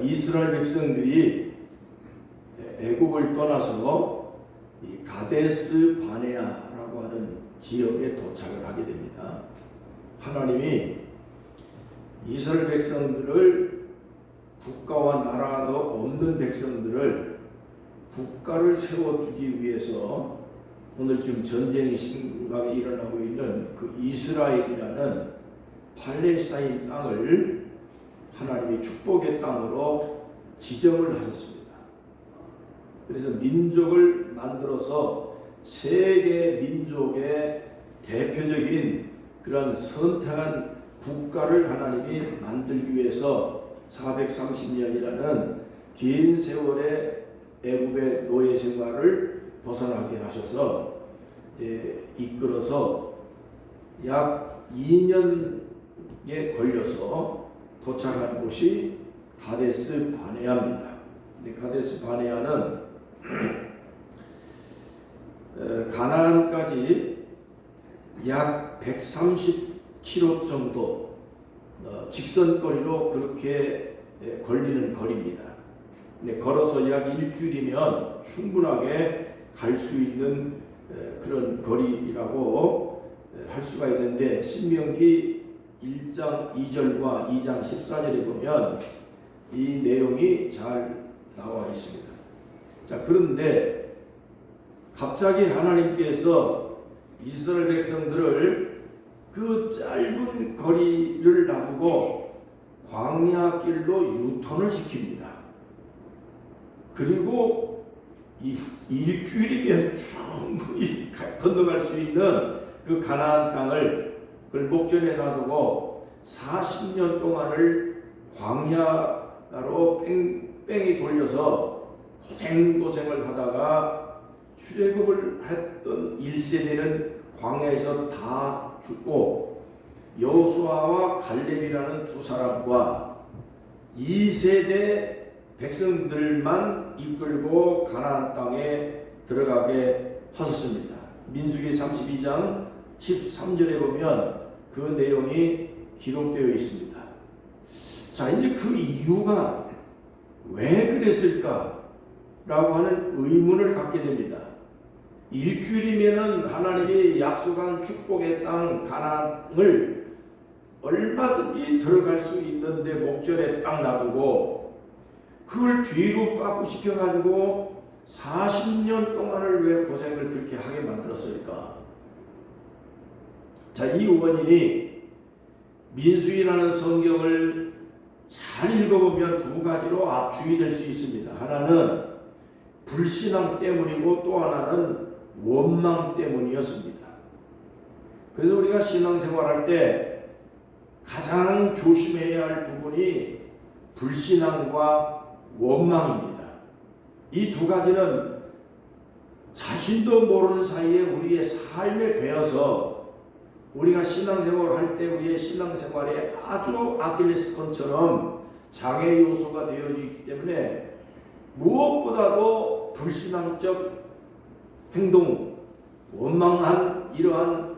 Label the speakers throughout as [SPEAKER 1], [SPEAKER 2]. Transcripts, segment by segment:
[SPEAKER 1] 이스라엘 백성들이 애굽을 떠나서 이 가데스 바네아라고 하는 지역에 도착을 하게 됩니다. 하나님이 이스라엘 백성들을 국가와 나라도 없는 백성들을 국가를 세워주기 위해서 오늘 지금 전쟁이 심각하게 일어나고 있는 그 이스라엘이라는 팔레스타인 땅을 하나님이 축복의 땅으로 지정을 하셨습니다. 그래서 민족을 만들어서 세계 민족의 대표적인 그런 선택한 국가를 하나님이 만들기 위해서 430년이라는 긴 세월의 애굽의 노예 생활을 벗어나게 하셔서 이끌어서 약 2년에 걸려서 도착한 곳이 가데스 바네아입니다. 가데스 바네아는 가나안까지 약 130km 정도 직선거리로 그렇게 걸리는 거리입니다. 걸어서 약 일주일이면 충분하게 갈 수 있는 그런 거리라고 할 수가 있는데, 신명기 1장 2절과 2장 14절에 보면 이 내용이 잘 나와 있습니다. 자, 그런데 갑자기 하나님께서 이스라엘 백성들을 그 짧은 거리를 놔두고 광야길로 유턴을 시킵니다. 그리고 이 일주일이면 충분히 건너갈 수 있는 그 가나안 땅을 그걸 목전에 놔두고 40년 동안을 광야로 뺑뺑이 돌려서 고생을 하다가 출애굽을 했던 1세대는 광야에서 다 죽고 여호수아와 갈렙이라는 두 사람과 2세대 백성들만 이끌고 가나안 땅에 들어가게 하셨습니다. 민수기 32장 13절에 보면 그 내용이 기록되어 있습니다. 자, 이제 그 이유가 왜 그랬을까? 라고 하는 의문을 갖게 됩니다. 일주일이면은 하나님이 약속한 축복의 땅 가나안을 얼마든지 들어갈 수 있는데 목전에 딱 놔두고 그걸 뒤로 빠꾸시켜가지고 40년 동안을 왜 고생을 그렇게 하게 만들었을까? 자, 이 원인이 민수기라는 성경을 잘 읽어보면 두 가지로 주의될 수 있습니다. 하나는 불신앙 때문이고 또 하나는 원망 때문이었습니다. 그래서 우리가 신앙생활할 때 가장 조심해야 할 부분이 불신앙과 원망입니다. 이 두 가지는 자신도 모르는 사이에 우리의 삶에 배어서 우리가 신앙생활을 할 때 우리의 신앙생활에 아주 아킬레스건처럼 장애 요소가 되어져 있기 때문에 무엇보다도 불신앙적 행동, 원망한 이러한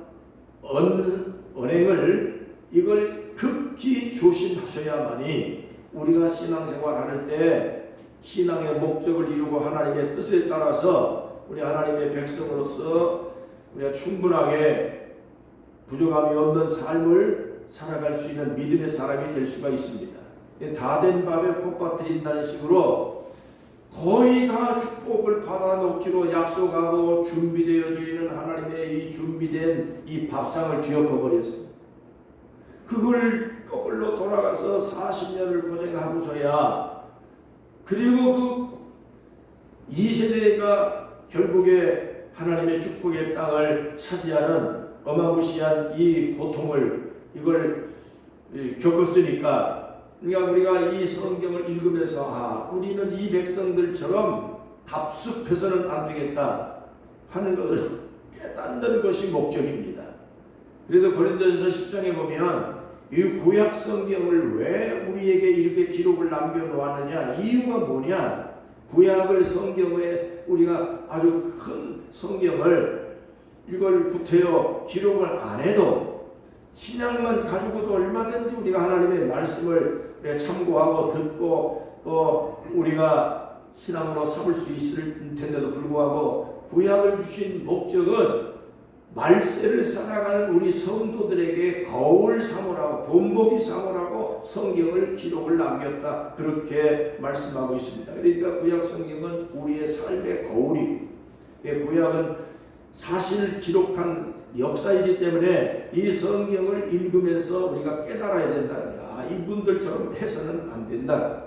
[SPEAKER 1] 언행을 이걸 극히 조심하셔야만이 우리가 신앙생활할 때 신앙의 목적을 이루고 하나님의 뜻에 따라서 우리 하나님의 백성으로서 우리가 충분하게 부족함이 없는 삶을 살아갈 수 있는 믿음의 사람이 될 수가 있습니다. 다 된 밥에 콧 빠뜨린다는 식으로 거의 다 축복을 받아놓기로 약속하고 준비되어져 있는 하나님의 이 준비된 이 밥상을 뒤엎어 버렸습니다. 그걸 거꾸로 돌아가서 40년을 고생하고서야 그리고 그 2세대가 결국에 하나님의 축복의 땅을 차지하는 어마무시한 이 고통을 이걸 겪었으니까, 그러니까 우리가 이 성경을 읽으면서 우리는 이 백성들처럼 답습해서는 안 되겠다 하는 것을 깨닫는 것이 목적입니다. 그래서 고린도전서 10장에 보면 이 구약 성경을 왜 우리에게 이렇게 기록을 남겨놓았느냐, 이유가 뭐냐? 구약을 성경에 우리가 아주 큰 성경을 이걸 구태여 기록을 안 해도 신약만 가지고도 얼마든지 우리가 하나님의 말씀을 참고하고 듣고 또 우리가 신앙으로 삼을 수 있을 텐데도 불구하고 구약을 주신 목적은 말세를 살아가는 우리 성도들에게 거울 삼으라고, 본보기 삼으라고 성경을 기록을 남겼다, 그렇게 말씀하고 있습니다. 그러니까 구약 성경은 우리의 삶의 거울이, 구약은 사실 기록한 역사이기 때문에 이 성경을 읽으면서 우리가 깨달아야 된다. 이분들처럼 해서는 안 된다.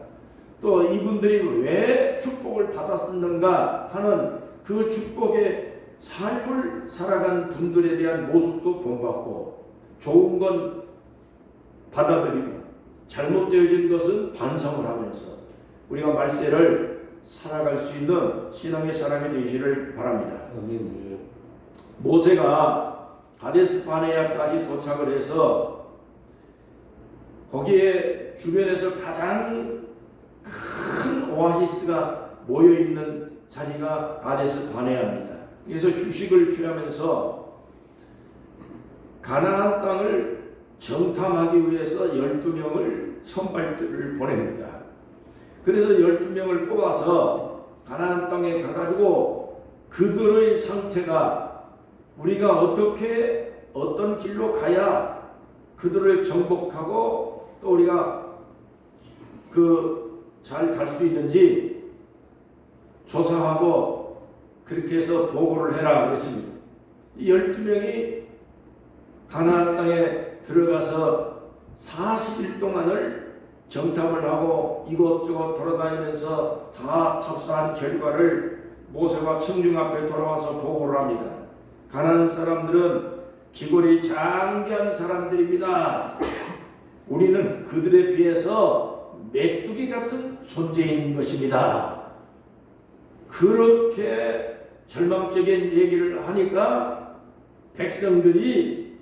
[SPEAKER 1] 또 이분들이 왜 축복을 받았는가 하는 그 축복의 삶을 살아간 분들에 대한 모습도 본받고, 좋은 건 받아들이고 잘못되어진 것은 반성을 하면서 우리가 말세를 살아갈 수 있는 신앙의 사람이 되시기를 바랍니다. 모세가 가데스 바네아까지 도착을 해서 거기에 주변에서 가장 큰 오아시스가 모여있는 자리가 가데스 바네아입니다. 그래서 휴식을 취하면서 가나안 땅을 정탐하기 위해서 12명을 선발들을 보냅니다. 그래서 12명을 뽑아서 가나안 땅에 가가지고 그들의 상태가 우리가 어떤 길로 가야 그들을 정복하고 또 우리가 잘 갈 수 있는지 조사하고 그렇게 해서 보고를 해라 그랬습니다. 이 12명이 가나안 땅에 들어가서 40일 동안을 정탐을 하고 이곳저곳 돌아다니면서 다 탑사한 결과를 모세와 청중 앞에 돌아와서 보고를 합니다. 가나안 사람들은 기골이 장대한 사람들입니다. 우리는 그들에 비해서 메뚜기 같은 존재인 것입니다. 그렇게 절망적인 얘기를 하니까 백성들이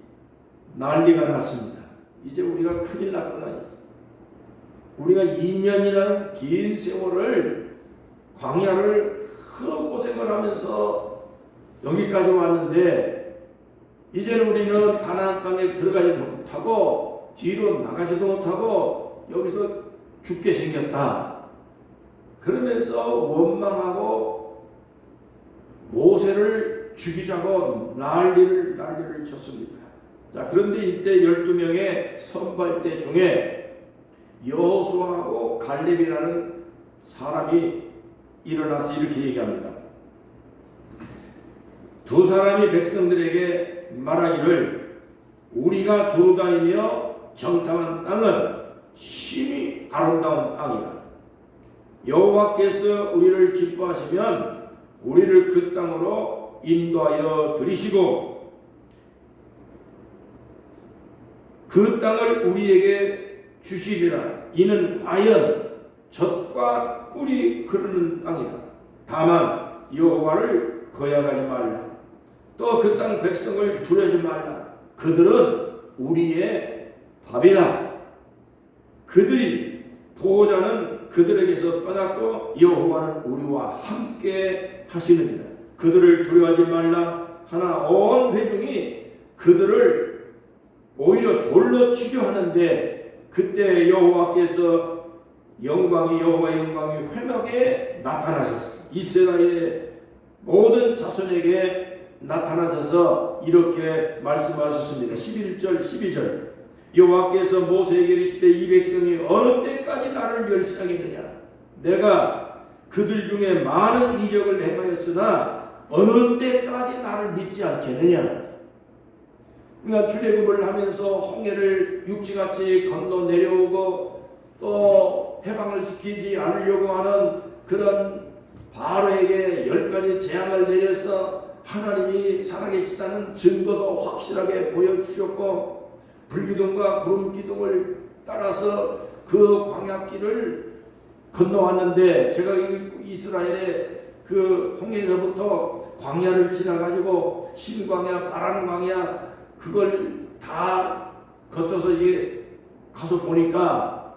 [SPEAKER 1] 난리가 났습니다. 이제 우리가 큰일 났구나. 우리가 2년이라는 긴 세월을 광야를 큰 고생을 하면서 여기까지 왔는데 이제는 우리는 가나안 땅에 들어가지도 못하고 뒤로 나가지도 못하고 여기서 죽게 생겼다. 그러면서 원망하고 모세를 죽이자고 난리를 쳤습니다. 자, 그런데 이때 12명의 선발대 중에 여호수아하고 갈렙이라는 사람이 일어나서 이렇게 얘기합니다. 두 사람이 백성들에게 말하기를 우리가 돌아다니며 정탐한 땅은 심히 아름다운 땅이라. 여호와께서 우리를 기뻐하시면 우리를 그 땅으로 인도하여 들이시고 그 땅을 우리에게 주시리라. 이는 과연 젖과 꿀이 흐르는 땅이라. 다만 여호와를 거역하지 말라. 또 그 땅 백성을 두려지 말라. 그들은 우리의 밥이다. 그들이 보호자는 그들에게서 떠났고 여호와는 우리와 함께 하시느니라. 그들을 두려워하지 말라 하나 온 회중이 그들을 오히려 돌로 치려 하는데 그때 여호와께서 여호와의 영광이 회막에 나타나셨어. 이스라엘의 모든 자손에게 나타나셔서 이렇게 말씀하셨습니다. 11절 12절 여호와께서 모세에게 이르시되 이 백성이 어느 때까지 나를 멸시하겠느냐. 내가 그들 중에 많은 이적을 행하였으나 어느 때까지 나를 믿지 않겠느냐. 그러니까 출애굽을 하면서 홍해를 육지같이 건너 내려오고 또 해방을 시키지 않으려고 하는 그런 바로에게 10가지 재앙을 내려서 하나님이 살아계시다는 증거도 확실하게 보여주셨고 불기둥과 구름기둥을 따라서 그 광야길을 건너왔는데 제가 이스라엘의 그 홍해에서부터 광야를 지나가지고 신광야, 바란광야 그걸 다 거쳐서 이게 가서 보니까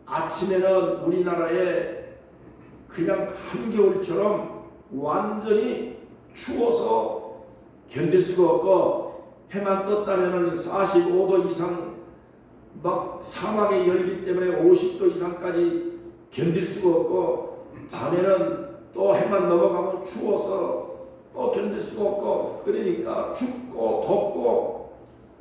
[SPEAKER 1] 아침에는 우리나라에 그냥 한겨울처럼 완전히 추워서 견딜 수가 없고 해만 떴다면 45도 이상 막 사막의 열기 때문에 50도 이상까지 견딜 수가 없고, 밤에는 또 해만 넘어가면 추워서 또 견딜 수가 없고, 그러니까 춥고 덥고,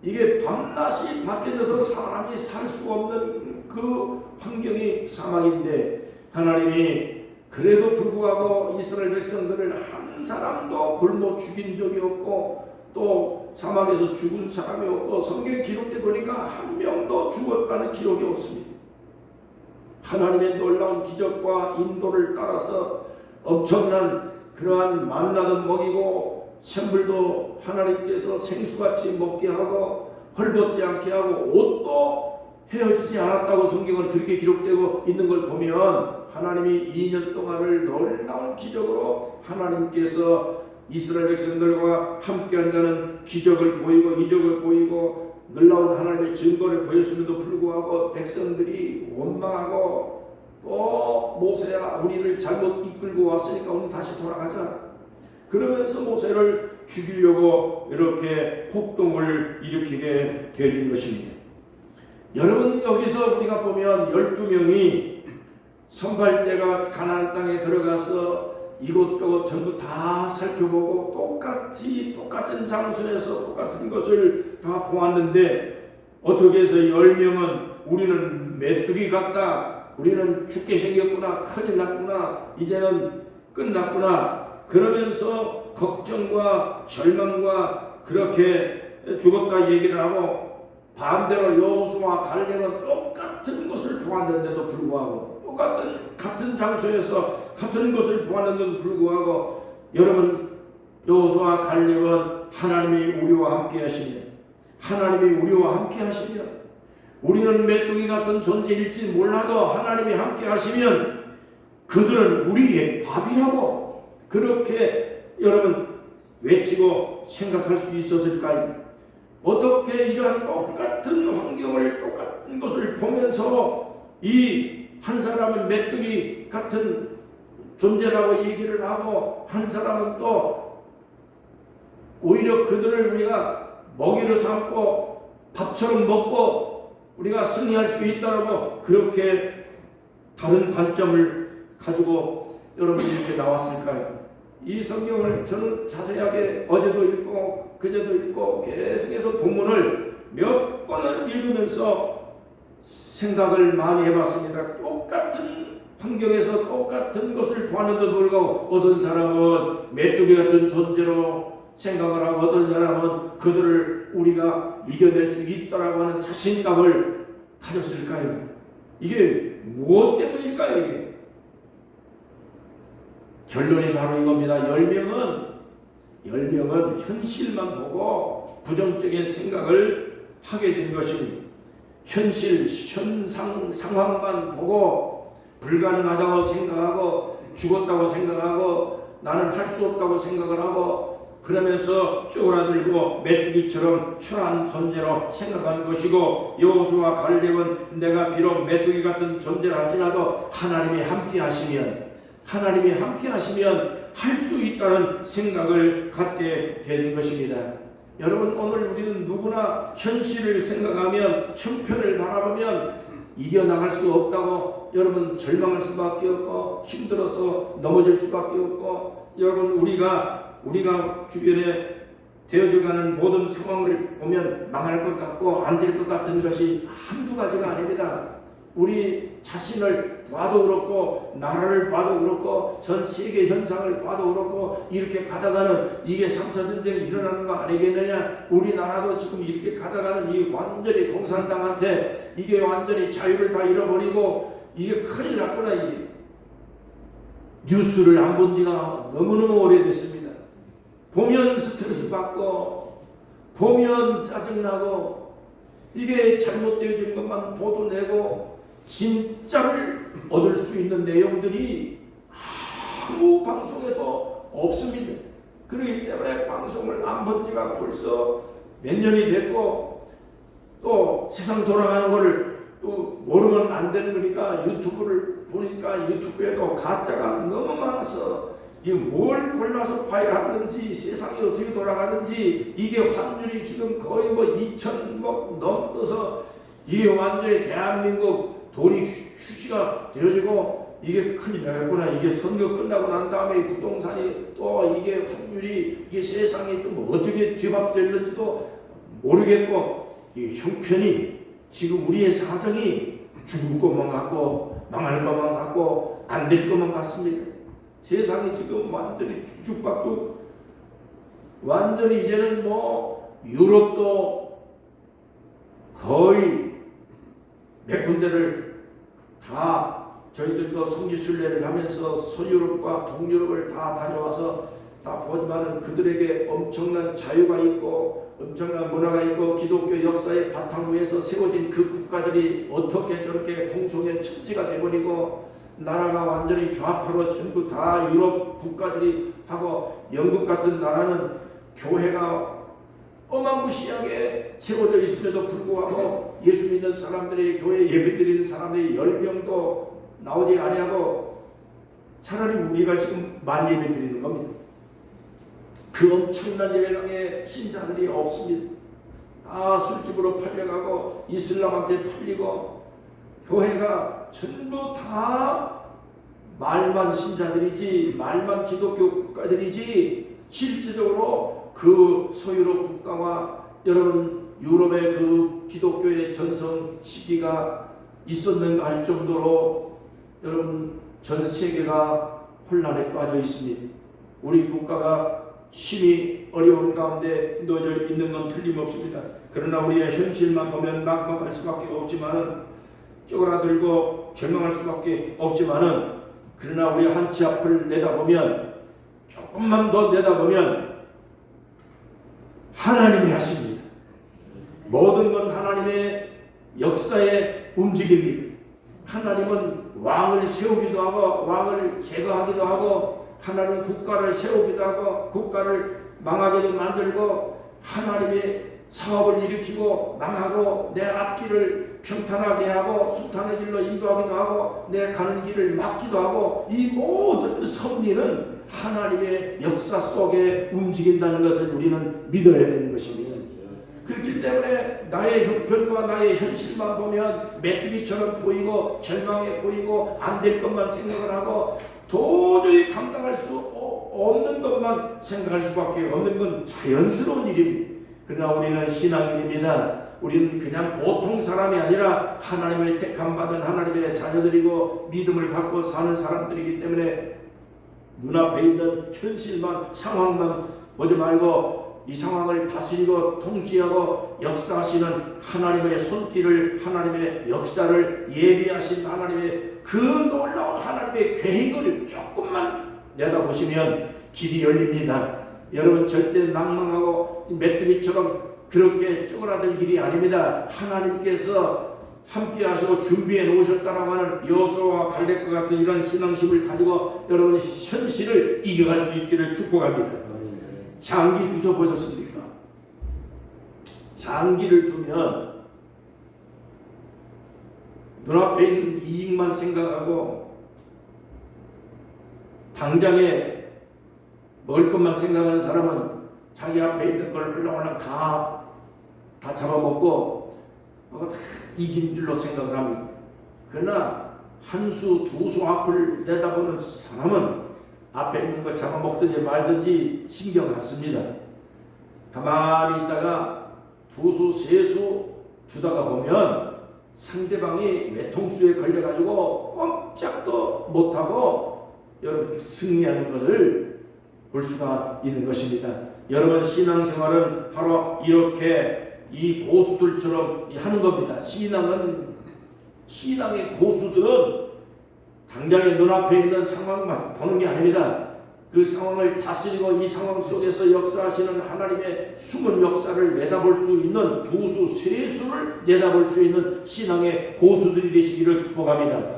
[SPEAKER 1] 이게 밤낮이 바뀌어져서 사람이 살 수 없는 그 환경이 사막인데, 하나님이 그래도 불구하고 이스라엘 백성들을 한 사람도 굶어 죽인 적이 없고, 또 사막에서 죽은 사람이 없고, 성경에 기록돼 보니까 한 명도 죽었다는 기록이 없습니다. 하나님의 놀라운 기적과 인도를 따라서 엄청난 그러한 만나도 먹이고, 샘물도 하나님께서 생수같이 먹게 하고, 헐벗지 않게 하고, 옷도 헤어지지 않았다고 성경은 그렇게 기록되고 있는 걸 보면, 하나님이 2년 동안을 놀라운 기적으로 하나님께서 이스라엘 백성들과 함께 한다는 기적을 보이고 이적을 보이고 놀라운 하나님의 증거를 보였음에도 불구하고 백성들이 원망하고, 또 모세야 우리를 잘못 이끌고 왔으니까 오늘 다시 돌아가자, 그러면서 모세를 죽이려고 이렇게 폭동을 일으키게 되는 것입니다. 여러분, 여기서 우리가 보면 12명이 선발대가 가나안 땅에 들어가서 이곳저곳 전부 다 살펴보고 똑같은 장소에서 똑같은 것을 다 보았는데, 어떻게 해서 10명은 우리는 메뚜기 같다, 우리는 죽게 생겼구나, 큰일 났구나, 이제는 끝났구나, 그러면서 걱정과 절망과 그렇게 죽었다 얘기를 하고, 반대로 여호수아와 갈렙은 똑같은 것을 보았는데도 불구하고, 같은 장소에서 같은 것을 보았는데도 불구하고, 여러분, 여호수아와 갈렙은 하나님이 우리와 함께 하시면, 하나님이 우리와 함께 하시면, 우리는 메뚜기 같은 존재일지 몰라도 하나님이 함께 하시면 그들은 우리의 밥이라고 그렇게 여러분 외치고 생각할 수 있었을까요? 어떻게 이러한 똑같은 환경을, 똑같은 것을 보면서 이 한 사람은 메뚜기 같은 존재라고 얘기를 하고, 한 사람은 또 오히려 그들을 우리가 먹이로 삼고 밥처럼 먹고 우리가 승리할 수 있다라고 그렇게 다른 관점을 가지고 여러분이 이렇게 나왔을까요? 이 성경을 저는 자세하게 어제도 읽고 그제도 읽고 계속해서 본문을 몇 번을 읽으면서 생각을 많이 해봤습니다. 똑같은 환경에서 똑같은 것을 보았는데도 불구하고 어떤 사람은 메뚜기 같은 존재로 생각을 하고, 어떤 사람은 그들을 우리가 이겨낼 수 있다라고 하는 자신감을 가졌을까요? 이게 무엇 때문일까요? 이게 결론이 바로 이겁니다. 10명은 현실만 보고 부정적인 생각을 하게 된 것입니다. 현실, 상황만 보고 불가능하다고 생각하고, 죽었다고 생각하고, 나는 할 수 없다고 생각을 하고, 그러면서 쪼그라들고 메뚜기처럼 초라한 존재로 생각한 것이고, 여호수아와 갈렙은 내가 비록 메뚜기 같은 존재라 할지라도 하나님이 함께 하시면 할 수 있다는 생각을 갖게 되는 것입니다. 여러분, 오늘 우리는 누구나 현실을 생각하면, 형편을 바라보면 이겨나갈 수 없다고 여러분 절망할 수밖에 없고, 힘들어서 넘어질 수밖에 없고, 여러분 우리가 주변에 되어져가는 모든 상황을 보면 망할 것 같고 안 될 것 같은 것이 한두 가지가 아닙니다. 우리 자신을 봐도 그렇고, 나라를 봐도 그렇고, 전 세계 현상을 봐도 그렇고, 이렇게 가다가는 이게 3차 전쟁이 일어나는 거 아니겠느냐, 우리나라도 지금 이렇게 가다가는 이 완전히 공산당한테 이게 완전히 자유를 다 잃어버리고 이게 큰일 났구나. 이게 뉴스를 안 본 지가 너무너무 오래됐습니다. 보면 스트레스 받고, 보면 짜증나고, 이게 잘못되어진 것만 보도내고, 진짜를 얻을 수 있는 내용들이 아무 방송에도 없습니다. 그렇기 때문에 방송을 안 본 지가 벌써 몇 년이 됐고, 또 세상 돌아가는 거를 또 모르면 안 되는 거니까 유튜브를 보니까 유튜브에도 가짜가 너무 많아서 이게 뭘 골라서 봐야 하는지, 세상이 어떻게 돌아가는지, 이게 환율이 지금 거의 2,000 넘어서 이게 완전히 대한민국 돈이 휴지가 되어지고 이게 큰일 나겠구나. 이게 선거 끝나고 난 다음에 부동산이 또 이게 환율이 이게 세상에 또 뭐 어떻게 뒤바뀌었는지도 모르겠고 이 형편이 지금 우리의 사정이 죽을 것만 같고 망할 것만 같고 안 될 것만 같습니다. 세상이 지금 완전히 뒤죽박죽 완전히 이제는 뭐 유럽도 거의 몇 군데를 다 저희들도 성지순례를 하면서 서유럽과 동유럽을 다 다녀와서 다 보지만은 그들에게 엄청난 자유가 있고 엄청난 문화가 있고 기독교 역사의 바탕 위에서 세워진 그 국가들이 어떻게 저렇게 통속의 천지가 돼버리고 나라가 완전히 좌파로 전부 다 유럽 국가들이 하고 영국 같은 나라는 교회가 어마무시하게 세워져 있음에도 불구하고 예수 믿는 사람들이 교회 예배드리는 사람들이 10명도 나오지 아니하고 차라리 우리가 지금 많이 예배드리는 겁니다. 그 엄청난 예배당에 신자들이 없습니다. 다 술집으로 팔려가고 이슬람한테 팔리고 교회가 전부 다 말만 신자들이지 말만 기독교 국가들이지 실질적으로 그 서유럽 국가와 여러분 유럽의 그 기독교의 전성 시기가 있었는가 할 정도로 여러분 전 세계가 혼란에 빠져 있습니다. 우리 국가가 심히 어려운 가운데 놓여 있는 건 틀림없습니다. 그러나 우리의 현실만 보면 낙망할 수밖에 없지만은 쪼그라들고 절망할 수밖에 없지만은 그러나 우리 한치 앞을 내다보면 조금만 더 내다보면 하나님이 하십니다. 모든 건 하나님의 역사의 움직임입니다. 하나님은 왕을 세우기도 하고 왕을 제거하기도 하고 하나님은 국가를 세우기도 하고 국가를 망하게도 만들고 하나님의 사업을 일으키고 망하고 내 앞길을 평탄하게 하고 수탄의 길로 인도하기도 하고 내 가는 길을 막기도 하고 이 모든 섭리는 하나님의 역사 속에 움직인다는 것을 우리는 믿어야 되는 것입니다. 그렇기 때문에 나의 형편과 나의 현실만 보면 메뚜기처럼 보이고 절망해 보이고 안 될 것만 생각을 하고 도저히 감당할 수 없는 것만 생각할 수밖에 없는 건 자연스러운 일입니다. 그러나 우리는 신앙인입니다. 우리는 그냥 보통 사람이 아니라 하나님의 택함받은 하나님의 자녀들이고 믿음을 갖고 사는 사람들이기 때문에 눈앞에 있는 현실만 상황만 보지 말고 이 상황을 다스리고 통치하고 역사하시는 하나님의 손길을 하나님의 역사를 예비하신 하나님의 그 놀라운 하나님의 계획을 조금만 내다보시면 길이 열립니다. 여러분 절대 낭망하고 메뚜기처럼 그렇게 쪼그라들 일이 아닙니다. 하나님께서 함께 하시고 준비해 놓으셨다라고 하는 여호수아와 갈렙과 같은 이런 신앙심을 가지고 여러분의 현실을 이겨갈 수 있기를 축복합니다. 장기 두셔보셨습니까? 장기를 두면 눈앞에 있는 이익만 생각하고 당장에 먹을 것만 생각하는 사람은 자기 앞에 있는 걸 흘러올라 다 잡아먹고 다 이긴 줄로 생각을 합니다. 그러나 한 수, 두 수 앞을 내다보는 사람은 앞에 있는 걸 잡아먹든지 말든지 신경 안 씁니다. 가만히 있다가 두 수, 세 수 두다가 보면 상대방이 외통수에 걸려가지고 꼼짝도 못하고 여러분 승리하는 것을 볼 수가 있는 것입니다. 여러분 신앙생활은 바로 이렇게 이 고수들처럼 하는 겁니다. 신앙의 고수들은 당장에 눈앞에 있는 상황만 보는 게 아닙니다. 그 상황을 다스리고 이 상황 속에서 역사하시는 하나님의 숨은 역사를 내다볼 수 있는 두 수, 세 수를 내다볼 수 있는 신앙의 고수들이 되시기를 축복합니다.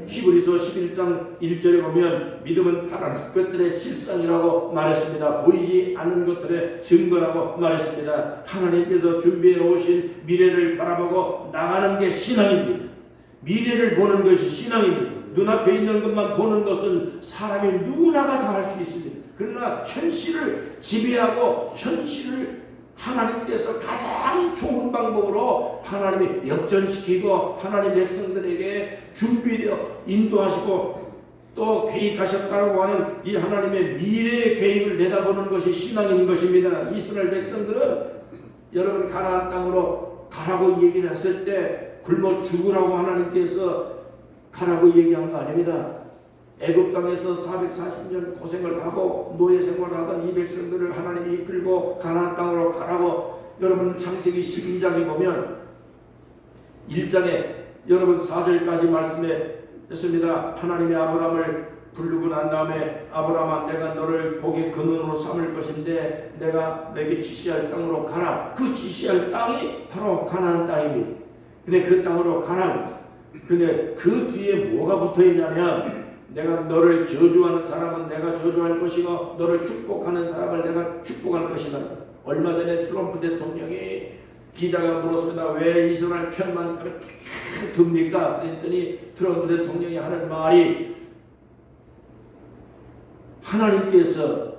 [SPEAKER 1] 히브리서 11장 1절에 보면 믿음은 바라는 것들의 실상이라고 말했습니다. 보이지 않는 것들의 증거라고 말했습니다. 하나님께서 준비해 놓으신 미래를 바라보고 나가는 게 신앙입니다. 미래를 보는 것이 신앙입니다. 눈앞에 있는 것만 보는 것은 사람이 누구나가 다 할 수 있습니다. 그러나 현실을 지배하고 현실을 하나님께서 가장 좋은 방법으로 하나님이 역전시키고 하나님 백성들에게 준비되어 인도하시고 또 계획하셨다고 하는 이 하나님의 미래의 계획을 내다보는 것이 신앙인 것입니다. 이스라엘 백성들은 여러분 가나안 땅으로 가라고 얘기를 했을 때 굶어 죽으라고 하나님께서 가라고 얘기한 거 아닙니다. 애굽 땅에서 440년 고생을 하고 노예 생활을 하던 이 백성들을 하나님이 이끌고 가나안 땅으로 가라고 여러분 창세기 12장에 보면 1장에 여러분 4절까지 말씀했습니다. 하나님이 아브라함을 부르고 난 다음에 아브라함아 내가 너를 복의 근원으로 삼을 것인데 내가 내게 지시할 땅으로 가라. 그 지시할 땅이 바로 가나안 땅입니다. 근데 그 땅으로 가라. 근데 그 뒤에 뭐가 붙어있냐면 내가 너를 저주하는 사람은 내가 저주할 것이고 너를 축복하는 사람을 내가 축복할 것이다. 얼마 전에 트럼프 대통령이 기자가 물었습니다. 왜 이스라엘 편만 그렇게 듭니까? 그랬더니 트럼프 대통령이 하는 말이 하나님께서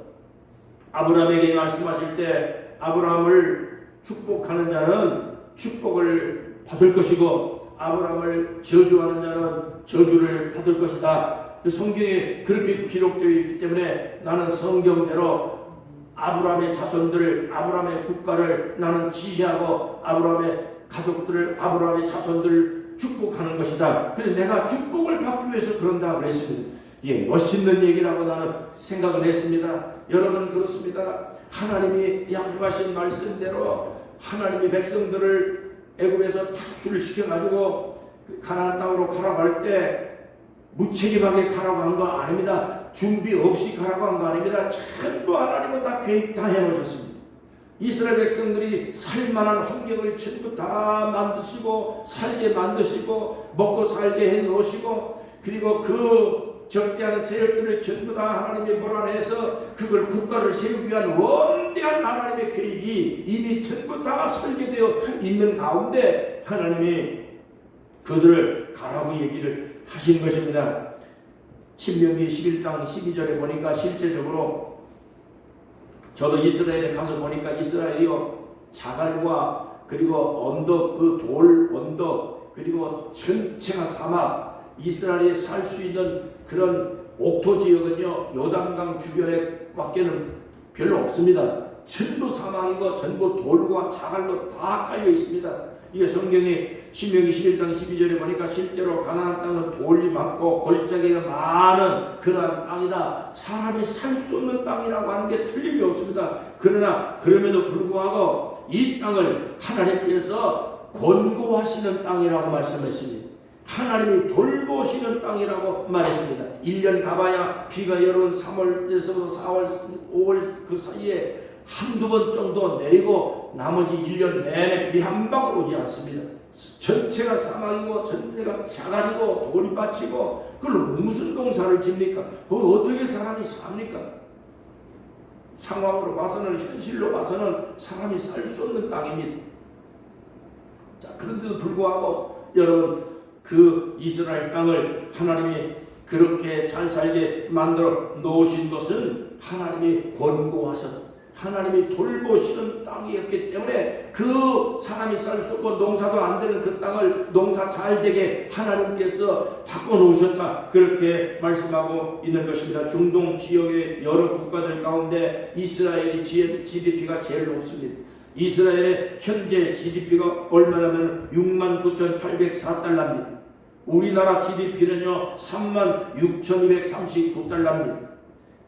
[SPEAKER 1] 아브라함에게 말씀하실 때 아브라함을 축복하는 자는 축복을 받을 것이고 아브라함을 저주하는 자는 저주를 받을 것이다. 성경에 그렇게 기록되어 있기 때문에 나는 성경대로 아브라함의 자손들, 아브라함의 국가를 나는 지시하고 아브라함의 가족들을, 아브라함의 자손들을 축복하는 것이다. 그래서 내가 축복을 받기 위해서 그런다 그랬습니다. 이게 멋있는 얘기라고 나는 생각을 했습니다. 여러분 그렇습니다. 하나님이 약속하신 말씀대로 하나님의 백성들을 애굽에서 탈출을 시켜가지고 가나안 땅으로 가라고 할 때 무책임하게 가라고 한 거 아닙니다. 준비 없이 가라고 한 거 아닙니다. 전부 하나님은 다 계획 다 해놓으셨습니다. 이스라엘 백성들이 살만한 환경을 전부 다 만드시고 살게 만드시고 먹고 살게 해놓으시고 그리고 그 적대하는 세력들을 전부 다 하나님이 몰아내서 그걸 국가를 세우기 위한 원대한 하나님의 계획이 이미 전부 다 설계되어 있는 가운데 하나님이 그들을 가라고 얘기를 하신 것입니다. 신명기 11장 12절에 보니까 실제적으로 저도 이스라엘에 가서 보니까 이스라엘이요 자갈과 그리고 언덕 그 돌 언덕 그리고 전체가 사막 이스라엘이 살 수 있는 그런 옥토 지역은요 요단강 주변에 밖에는 별로 없습니다. 전부 사막이고 전부 돌과 자갈로 다 깔려 있습니다. 이게 성경이 신명기 11장 12절에 보니까 실제로 가나안 땅은 돌이 많고 골짜기가 많은 그러한 땅이다. 사람이 살 수 없는 땅이라고 하는 게 틀림이 없습니다. 그러나 그럼에도 불구하고 이 땅을 하나님께서 권고하시는 땅이라고 말씀했습니다. 하나님이 돌보시는 땅이라고 말했습니다. 1년 가봐야 비가 여러분 3월에서 4월, 5월 그 사이에 한두 번 정도 내리고 나머지 1년 내내 비 한 방 오지 않습니다. 전체가 사막이고 전체가 자갈이고 돌밭이고 그걸로 무슨 농사를 짓니까? 거기 어떻게 사람이 삽니까? 상황으로 봐서는 현실로 봐서는 사람이 살 수 없는 땅입니다. 자, 그런데도 불구하고 여러분 그 이스라엘 땅을 하나님이 그렇게 잘 살게 만들어 놓으신 것은 하나님이 권고하셨다. 하나님이 돌보시는 땅이었기 때문에 그 사람이 살 수 없고 농사도 안 되는 그 땅을 농사 잘 되게 하나님께서 바꿔놓으셨다. 그렇게 말씀하고 있는 것입니다. 중동 지역의 여러 국가들 가운데 이스라엘이 GDP가 제일 높습니다. 이스라엘의 현재 GDP가 얼마냐면 69,804달러입니다. 우리나라 GDP는요 36,239달러입니다.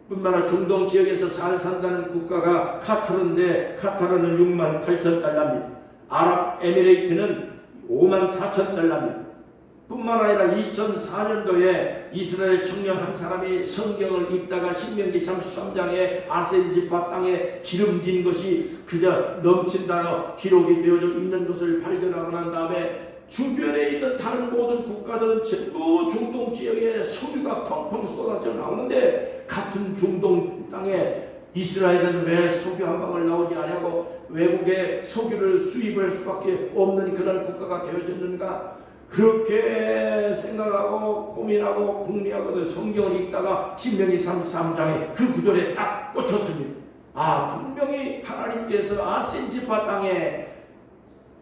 [SPEAKER 1] 뿐만 아니라 중동 지역에서 잘 산다는 국가가 카타르인데 카타르는 68,000달러입니다. 아랍에미레이트는 54,000달러입니다. 뿐만 아니라 2004년도에 이스라엘 청년 한 사람이 성경을 읽다가 신명기 33장에 아센지파 땅에 기름진 것이 그저 넘친다고 기록이 되어져 있는 것을 발견하고 난 다음에 주변에 있는 다른 모든 국가들은 전부 중동 지역에 석유가 펑펑 쏟아져 나오는데 같은 중동 땅에 이스라엘은 왜 석유 한 방울 나오지 않냐고 외국의 석유를 수입할 수밖에 없는 그런 국가가 되어졌는가 그렇게 생각하고 고민하고 궁리하고 성경을 읽다가 신명기 33장에 그 구절에 딱 꽂혔습니다. 분명히 하나님께서 아센지파 땅에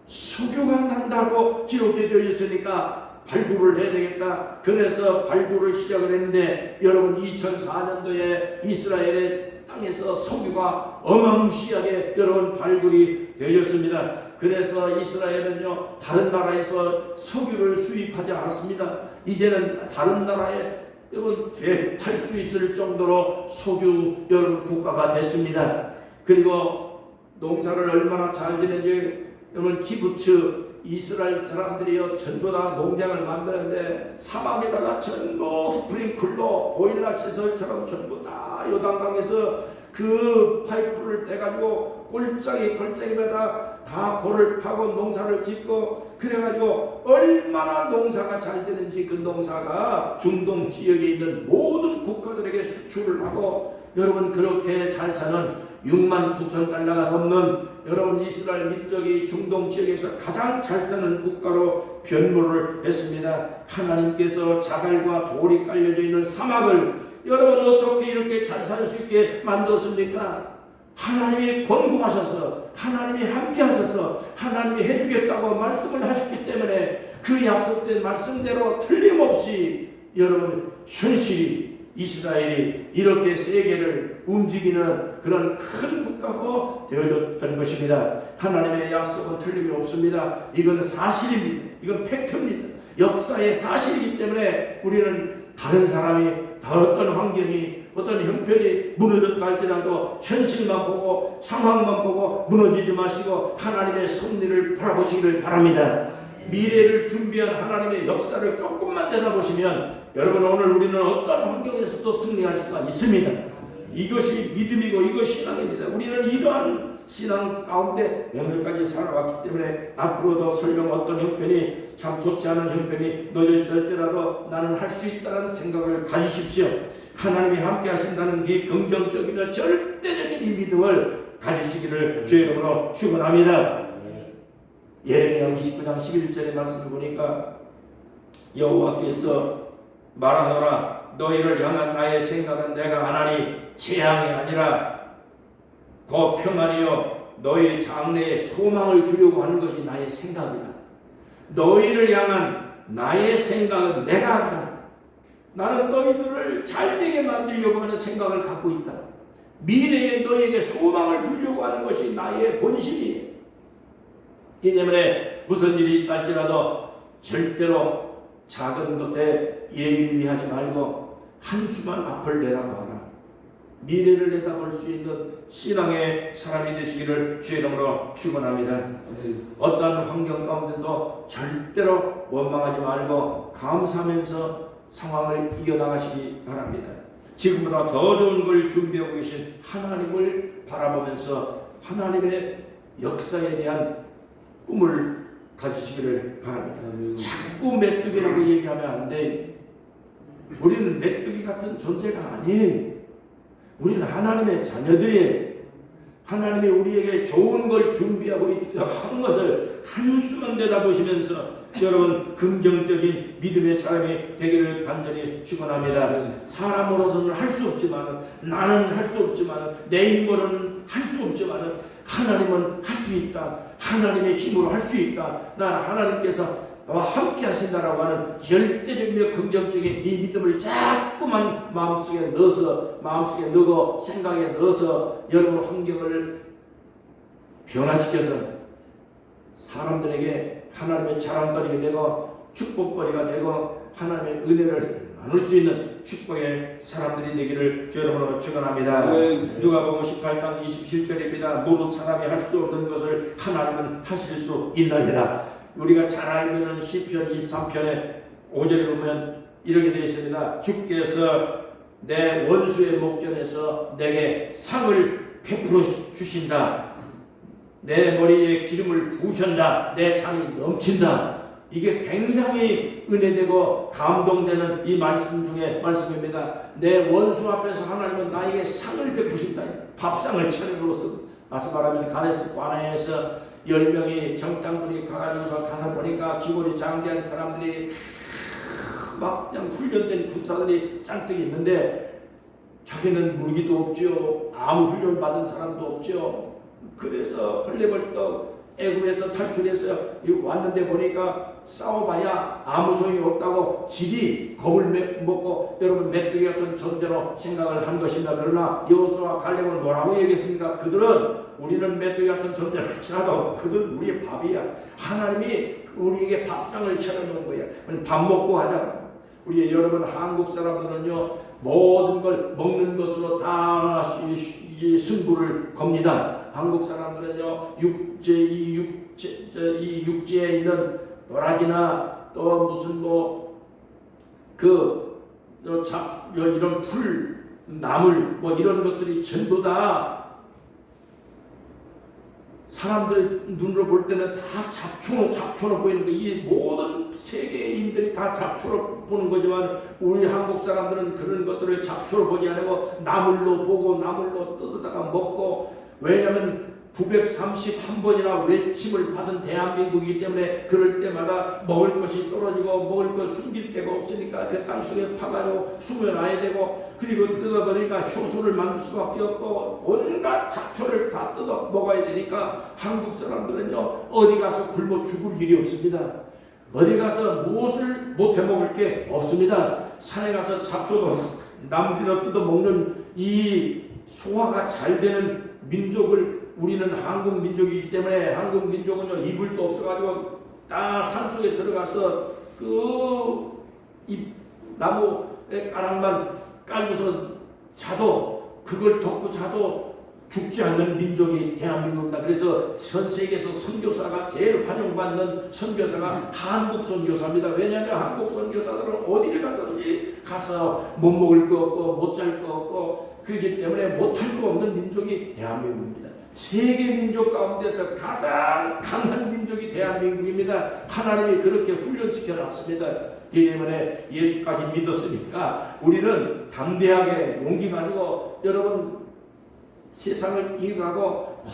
[SPEAKER 1] 석유가 난다고 기록이 되어 있으니까 발굴을 해야 되겠다. 그래서 발굴을 시작을 했는데 여러분 2004년도에 이스라엘의 땅에서 석유가 어마무시하게 여러분 발굴이 되었습니다. 그래서 이스라엘은요 다른 나라에서 석유를 수입하지 않았습니다. 이제는 다른 나라에 여러분 탈 수 있을 정도로 석유 여러분 국가가 됐습니다. 그리고 농사를 얼마나 잘 지는지 여러분 키부츠 이스라엘 사람들이요 전부 다 농장을 만드는데 사막에다가 전부 스프링클러 보일러 시설처럼 전부 다 요단강에서 그 파이프를 떼가지고 골짜기마다 다 골을 파고 농사를 짓고 그래가지고 얼마나 농사가 잘 되는지 그 농사가 중동 지역에 있는 모든 국가들에게 수출을 하고 여러분 그렇게 잘 사는 6만 9천 달러가 넘는 여러분 이스라엘 민족이 중동 지역에서 가장 잘 사는 국가로 변모를 했습니다. 하나님께서 자갈과 돌이 깔려져 있는 사막을 여러분 어떻게 이렇게 잘 살 수 있게 만들었습니까? 하나님이 권고하셔서 하나님이 함께 하셔서 하나님이 해주겠다고 말씀을 하셨기 때문에 그 약속된 말씀대로 틀림없이 여러분 현실이 이스라엘이 이렇게 세계를 움직이는 그런 큰 국가가 되어졌던 것입니다. 하나님의 약속은 틀림이 없습니다. 이건 사실입니다. 이건 팩트입니다. 역사의 사실이기 때문에 우리는 다른 사람이 어떤 환경이 어떤 형편이 무너졌다 할지라도 현실만 보고 상황만 보고 무너지지 마시고 하나님의 섭리를 바라보시기를 바랍니다. 미래를 준비한 하나님의 역사를 조금만 내다보시면 여러분 오늘 우리는 어떤 환경에서도 승리할 수가 있습니다. 이것이 믿음이고 이것이 신앙입니다. 우리는 이러한 신앙 가운데 오늘까지 살아왔기 때문에 앞으로도 설령 어떤 형편이 참 좋지 않은 형편이 놓여질지라도 나는 할 수 있다는 생각을 가지십시오. 하나님이 함께 하신다는 이 긍정적이며 절대적인 이 믿음을 가지시기를 주의 이름으로 축원합니다. 예레미야 29장 11절의 말씀을 보니까 여호와께서 말하노라 너희를 향한 나의 생각은 내가 하나니 재앙이 아니라 곧 평안이요 너희 장래에 소망을 주려고 하는 것이 나의 생각이다. 너희를 향한 나의 생각은 내가 한다. 나는 너희들을 잘되게 만들려고 하는 생각을 갖고 있다. 미래에 너희에게 소망을 주려고 하는 것이 나의 본심이에요. 이 때문에 무슨 일이 있다 할지라도 절대로 작은 것에 예의미하지 말고 한수만 앞을 내다봐라. 미래를 내다볼 수 있는 신앙의 사람이 되시기를 주의 이름으로 축원합니다. 어떤 환경 가운데도 절대로 원망하지 말고 감사하면서 상황을 이겨나가시기 바랍니다. 지금보다 더 좋은 걸 준비하고 계신 하나님을 바라보면서 하나님의 역사에 대한 꿈을 가지시기를 바랍니다. 자꾸 메뚜기라고 얘기하면 안 돼. 우리는 메뚜기 같은 존재가 아니에요. 우리는 하나님의 자녀들이에요. 하나님이 우리에게 좋은 걸 준비하고 있다고 하는 것을 한수만 내다보시면서 여러분 긍정적인 믿음의 사람이 되기를 간절히 축원합니다. 사람으로서는 할 수 없지만 나는 할 수 없지만 내 힘으로는 할 수 없지만 하나님은 할 수 있다. 하나님의 힘으로 할 수 있다. 나 하나님께서 나와 함께 하신다라고 하는 절대적이며 긍정적인 이 믿음을 자꾸만 마음속에 넣고 생각에 넣어서 여러분 환경을 변화시켜서 사람들에게 하나님의 자랑거리가 되고 축복거리가 되고 하나님의 은혜를 나눌 수 있는 축복의 사람들이 되기를 여러분으로 축원합니다. 누가복음 18장 27절입니다. 무릇 사람이 할 수 없는 것을 하나님은 하실 수 있느니라. 우리가 잘 알고 있는 시편 23편의 5절에 보면 이렇게 되어 있습니다. 주께서 내 원수의 목전에서 내게 상을 베풀어 주신다. 내 머리에 기름을 부으신다. 내 잔이 넘친다. 이게 굉장히 은혜되고 감동되는 이 말씀 중에 말씀입니다. 내 원수 앞에서 하나님은 나에게 상을 베푸신다. 밥상을 차림으로써 다시 말하면 가데스 바네아에서 10명이 정탐꾼이 가가지고서 가서 보니까 기골이 장대한 사람들이 막 그냥 훈련된 군사들이 짱뜩 있는데 자기는 무기도 없죠. 아무 훈련 받은 사람도 없죠. 그래서 헐레벌떡 애굽에서 탈출해서 왔는데 보니까 싸워봐야 아무 소용이 없다고 지리 겁을 먹고 여러분 메뚜기 같은 존재로 생각을 한 것입니다. 그러나 여호수아와 갈렙은 뭐라고 얘기했습니까? 그들은 우리는 메뚜기 같은 존재일지라도 그들은 우리의 밥이야. 하나님이 우리에게 밥상을 차려놓은 거야. 밥 먹고 하자. 우리 여러분 한국 사람들은요 모든 걸 먹는 것으로 다 승부를 겁니다. 한국 사람들은요 이 육지에 있는 도라지나 또 무슨 이런 풀 나물 이런 것들이 전부 다 사람들 눈으로 볼 때는 다 잡초로 보이는데 이 모든 세계인들이 다 잡초로 보는 거지만 우리 한국 사람들은 그런 것들을 잡초로 보지 않고 나물로 보고 나물로 뜯어다가 먹고, 왜냐하면 931번이나 외침을 받은 대한민국이기 때문에 그럴 때마다 먹을 것이 떨어지고 먹을 것 숨길 데가 없으니까 그 땅속에 파가지고 숨어놔야 되고, 그리고 뜯어 보니까 효소를 만들 수밖에 없고 온갖 잡초를 다 뜯어 먹어야 되니까 한국 사람들은요 어디 가서 굶어 죽을 일이 없습니다. 어디 가서 무엇을 못 해먹을 게 없습니다. 산에 가서 잡초도 나무리로 뜯어 먹는 이 소화가 잘 되는 민족을 우리는 한국 민족이기 때문에, 한국 민족은요 이불도 없어가지고 다 산속에 들어가서 이 나무의 가랑만 깔고서 자도 그걸 덮고 자도 죽지 않는 민족이 대한민국입니다. 그래서 전 세계에서 선교사가 제일 환영받는 선교사가 한국 선교사입니다. 왜냐하면 한국 선교사들은 어디를 가든지 가서 못 먹을 거 없고 못 잘 거 없고 그렇기 때문에 못할 거 없는 민족이 대한민국입니다. 세계 민족 가운데서 가장 강한 민족이 대한민국입니다. 하나님이 그렇게 훈련시켜 놨습니다. 그 때문에 예수까지 믿었으니까 우리는 담대하게 용기 가지고 여러분 세상을 이겨가고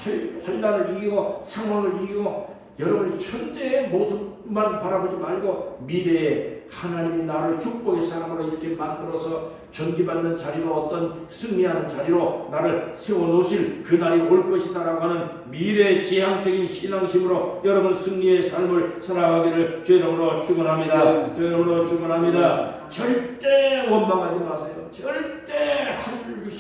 [SPEAKER 1] 환난을 이기고 상황을 이기고 여러분 현재의 모습만 바라보지 말고 미래에 하나님이 나를 축복의 사람으로 이렇게 만들어서 전기받는 자리로 어떤 승리하는 자리로 나를 세워놓으실 그날이 올 것이다라고 하는 미래 지향적인 신앙심으로 여러분 승리의 삶을 살아가기를 주의 이름으로 축원합니다. 주의 이름으로 축원합니다. 절대 원망하지 마세요. 절대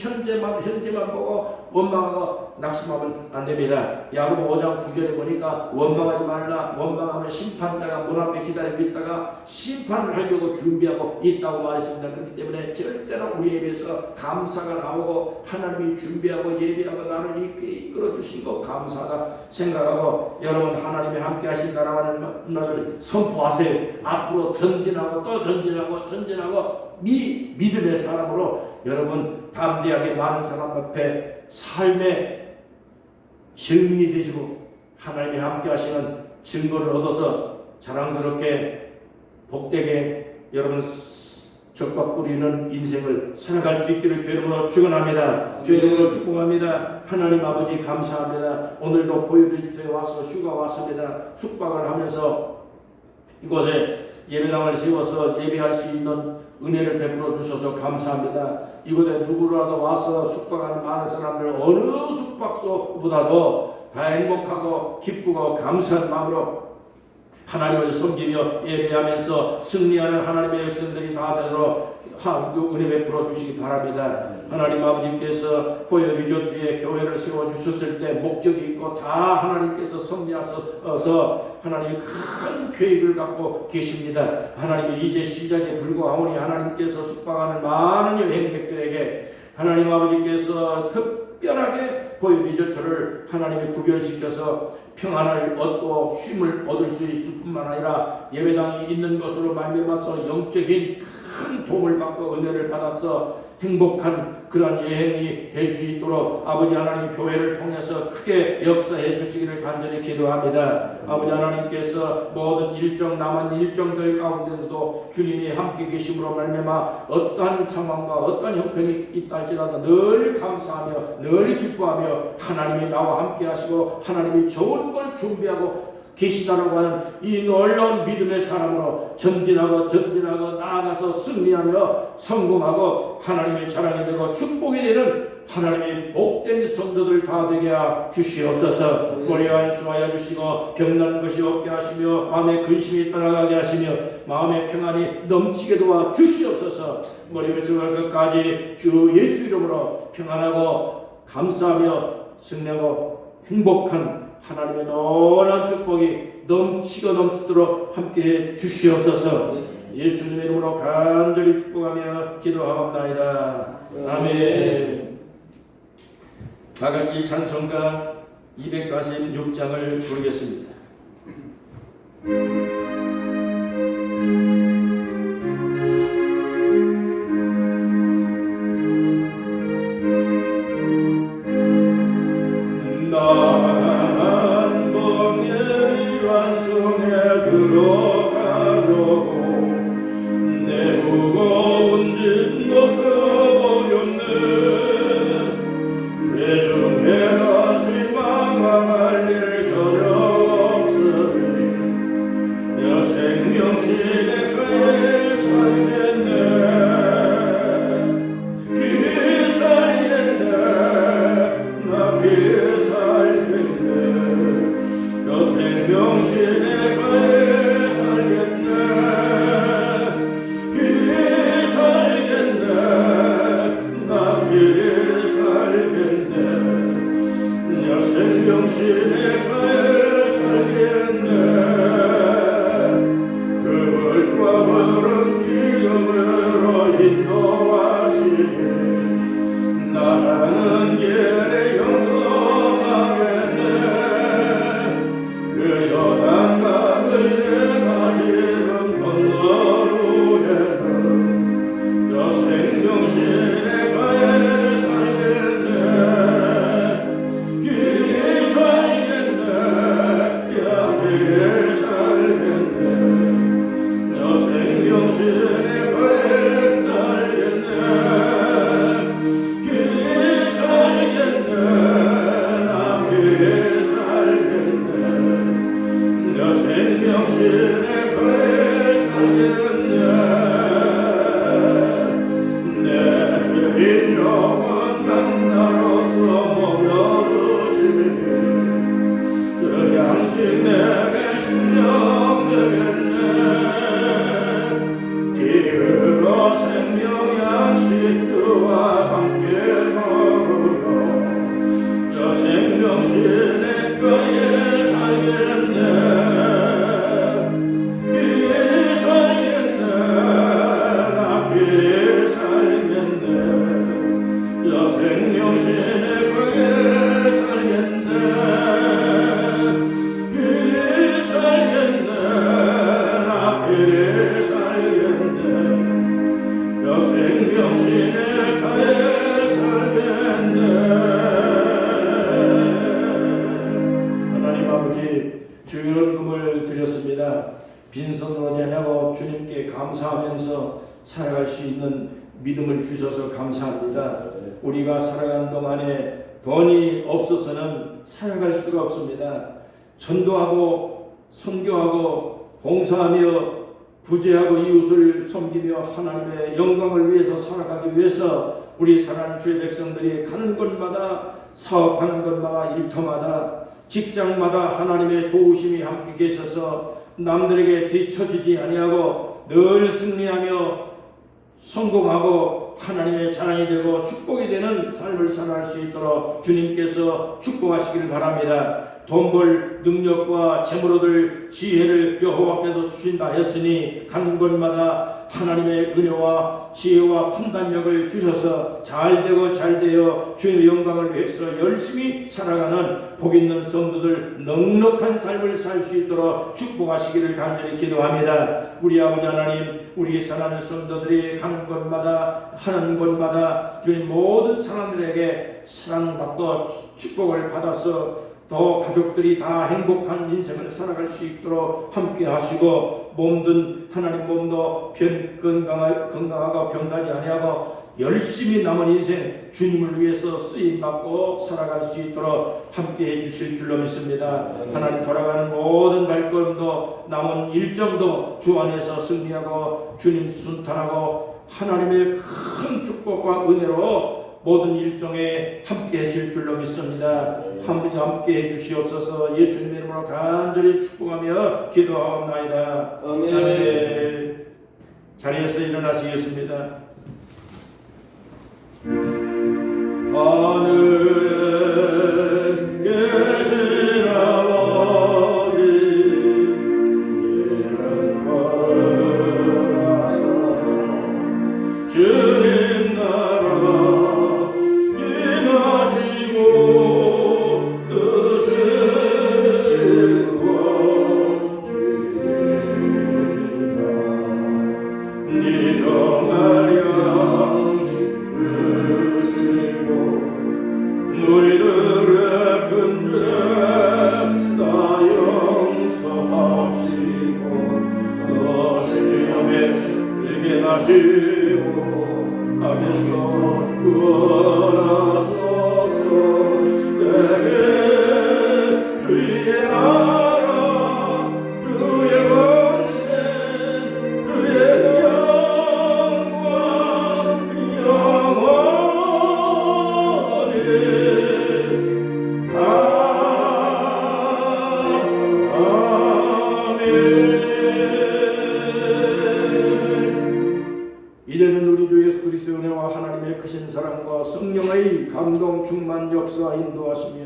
[SPEAKER 1] 현재만 보고 원망하고 낙심하면 안 됩니다. 야고보 5장 9절에 보니까 원망하지 말라. 원망하면 심판자가 문 앞에 기다리고 있다가 심판을 하려고 준비하고 있다고 말했습니다. 그렇기 때문에 절대로 우리 예배에서 감사가 나오고 하나님이 준비하고 예배하고 나를 이끌어 주신 것 감사하다 생각하고 여러분 하나님이 함께 하신다라는 말을 선포하세요. 앞으로 전진하고 또 전진하고 믿음의 사람으로 여러분 담대하게 많은 사람 앞에 삶의 증인이 되시고 하나님이 함께 하시는 증거를 얻어서 자랑스럽게 복되게 여러분 적박 뿌리는 인생을 살아갈 수 있기를 주의 이름으로 축원합니다. 주의 이름으로 축복합니다. 하나님 아버지 감사합니다. 오늘도 보여드리주에 와서 휴가 왔습니다. 숙박을 하면서 이곳에 예배당을 세워서 예배할 수 있는 은혜를 베풀어 주셔서 감사합니다. 이곳에 누구라도 와서 숙박하는 많은 사람들 어느 숙박소보다도 다 행복하고 기쁘고 감사한 마음으로 하나님을 섬기며 예배하면서 승리하는 하나님의 백성들이 다 되도록 은혜 베풀어 주시기 바랍니다. 하나님 아버지께서 고요 리조트에 교회를 세워주셨을 때 목적이 있고 다 하나님께서 섭리하셔서 하나님이 큰 계획을 갖고 계십니다. 하나님이 이제 시작에 불과하오니 하나님께서 숙박하는 많은 여행객들에게 하나님 아버지께서 특별하게 고요 리조트를 하나님이 구별시켜서 평안을 얻고 쉼을 얻을 수 있을 뿐만 아니라 예배당이 있는 것으로 말미암아서 영적인 큰 도움을 받고 은혜를 받아서 행복한 그런 여행이 될 수 있도록 아버지 하나님 교회를 통해서 크게 역사해 주시기를 간절히 기도합니다. 아버지 하나님께서 모든 남은 일정들 가운데서도 주님이 함께 계심으로 말미암아 어떠한 상황과 어떠한 형편이 있다 할지라도 늘 감사하며 늘 기뻐하며 하나님이 나와 함께 하시고 하나님이 좋은 걸 준비하고 계시다라고 하는 이 놀라운 믿음의 사람으로 전진하고 나아가서 승리하며 성공하고 하나님의 자랑이 되고 축복이 되는 하나님의 복된 성도들 다 되게 주시옵소서. 머리와 안수하여 주시고 병난 것이 없게 하시며 마음의 근심이 떠나가게 하시며 마음의 평안이 넘치게 도와 주시옵소서. 머리에서 발끝까지 주 예수 이름으로 평안하고 감사하며 승리하고 행복한 하나님의 놀라운 축복이 넘치고 넘치도록 함께해 주시옵소서. 예수님의 이름으로 간절히 축복하며 기도하옵나이다. 아멘. 다같이 찬송가 246장을 부르겠습니다. 나는 멍에리 완성에 들어가려고 내 무거운 짐 벗어버렸네. 죄중에 실망할 일 전혀 없으니 저 생명신의 그에 살겠네. 그에 살겠네. 나 그에 살겠네. 저 생명신의 그에 살겠네. 그에 살겠네. 나 그에 살겠네. 생명신의 가에 살겠네. 그물과 흐른 기름으로 인도하시니 나가는 길에 영통하겠네. 그 요단강을 내가 지금 건너로 해는 저 생명신의 가에 살겠네. 주일금을 드렸습니다. 빈손으로 대하고 주님께 감사하면서 살아갈 수 있는 믿음을 주셔서 감사합니다. 우리가 살아가는 동안에 돈이 없어서는 살아갈 수가 없습니다. 전도하고 선교하고 봉사하며 구제하고 이웃을 섬기며 하나님의 영광을 위해서 살아가기 위해서 우리 사랑하는 주의 백성들이 가는 곳마다 사업하는 곳마다 일터마다 직장마다 하나님의 도우심이 함께 계셔서 남들에게 뒤처지지 아니하고 늘 승리하며 성공하고 하나님의 자랑이 되고 축복이 되는 삶을 살아갈 수 있도록 주님께서 축복하시길 바랍니다. 돈 벌 능력과 재물 얻을 지혜를 여호와께서 주신다 했으니 가는 곳마다 하나님의 은혜와 지혜와 판단력을 주셔서 잘되고 잘되어 주의 영광을 위해서 열심히 살아가는 복 있는 성도들 넉넉한 삶을 살 수 있도록 축복하시기를 간절히 기도합니다. 우리 아버지 하나님, 우리 사랑하는 성도들이 가는 곳마다 하는 곳마다 주님 모든 사람들에게 사랑받고 축복을 받아서 또 가족들이 다 행복한 인생을 살아갈 수 있도록 함께 하시고 몸든 하나님 몸도 건강하고 병나지 아니하고 열심히 남은 인생 주님을 위해서 쓰임받고 살아갈 수 있도록 함께 해주실 줄로 믿습니다. 하나님 돌아가는 모든 발걸음도 남은 일정도 주 안에서 승리하고 주님 순탄하고 하나님의 큰 축복과 은혜로 모든 일정에 함께 하실 줄로 믿습니다. 함께 해주시옵소서. 예수님의 이름으로 간절히 축복하며 기도하옵나이다. 아멘. 자리에서 일어나시겠습니다. 하늘에 계신 아버지 이름 걸어가사 주님 나라 임하시고 뜻을 이루어주리라. 일어나리 너희들의 근죄 다 용서하시고 시험에 들게 하시고 악에서 구원하소서. 내게 주의 나라 주의 권세 주의 영광 영원히 이제는 우리 주 예수 그리스도의 은혜와 하나님의 크신 사랑과 성령의 감동 충만 역사 인도하시며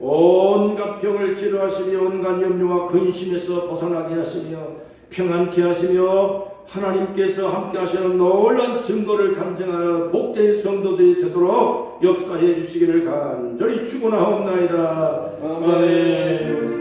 [SPEAKER 1] 온갖 병을 치료하시며 온갖 염려와 근심에서 벗어나게 하시며 평안케 하시며 하나님께서 함께 하시는 놀라운 증거를 간증하는 복된 성도들이 되도록 역사해 주시기를 간절히 축원하옵나이다. 아멘.